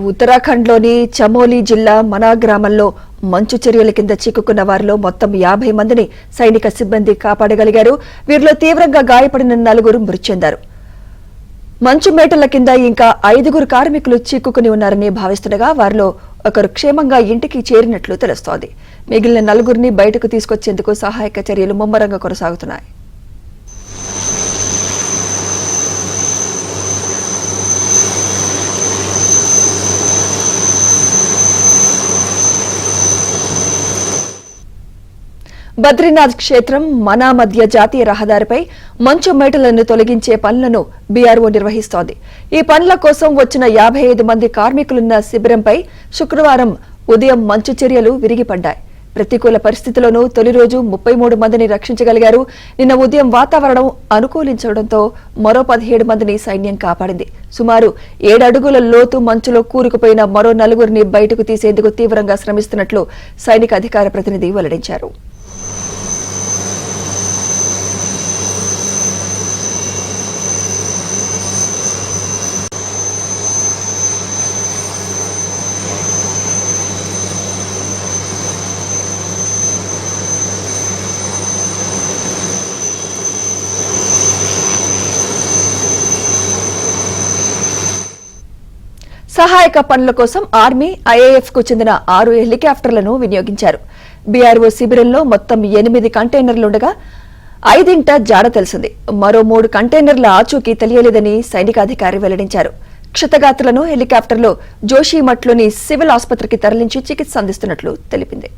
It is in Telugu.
ఉత్తరాఖండ్లోని చమోలి జిల్లా మనా గ్రామంలో మంచు చర్యల కింద చిక్కుకున్న వారిలో మొత్తం 50 మందిని సైనిక సిబ్బంది కాపాడగలిగారు. వీరిలో తీవ్రంగా గాయపడిన 4 మృతి చెందారు. మంచు మేటల కింద ఇంకా 5 కార్మికులు చిక్కుకుని ఉన్నారని భావిస్తుండగా వారిలో ఒకరు క్షేమంగా ఇంటికి చేరినట్లు తెలుస్తోంది. మిగిలిన 4 బయటకు తీసుకొచ్చేందుకు సహాయక చర్యలు ముమ్మరంగా కొనసాగుతున్నాయి. బద్రీనాథ్ క్షేత్రం మనా మధ్య జాతీయ రహదారిపై మంచు మేటలను తొలగించే పనులను బీఆర్ఓ నిర్వహిస్తోంది. ఈ పనుల కోసం వచ్చిన 55 మంది కార్మికులున్న శిబిరంపై శుక్రవారం ఉదయం మంచు చర్యలు విరిగిపడ్డాయి. ప్రతికూల పరిస్థితుల్లోనూ తొలి రోజు 33 మందిని రక్షించగలిగారు. నిన్న ఉదయం వాతావరణం అనుకూలించడంతో మరో 17 మందిని సైన్యం కాపాడింది. సుమారు 7 అడుగుల లోతు మంచులో కూరుకుపోయిన మరో 4 బయటకు తీసేందుకు తీవ్రంగా శ్రమిస్తున్నట్లు సైనిక అధికార ప్రతినిధి వెల్లడించారు. సహాయక పనుల కోసం ఆర్మీ, ఐఏఎఫ్ కు చెందిన 6 హెలికాప్టర్లను వినియోగించారు. బీఆర్ఓ శిబిరంలో మొత్తం 8 కంటైనర్లుండగా 5 జాడ తెలిసింది. మరో 3 కంటైనర్ల ఆచూకీ తెలియలేదని సైనిక అధికారి వెల్లడించారు. క్షతగాత్రులను హెలికాప్టర్లో జోషిమఠ్లోని సివిల్ ఆసుపత్రికి తరలించి చికిత్స అందిస్తున్నట్లు తెలిపింది.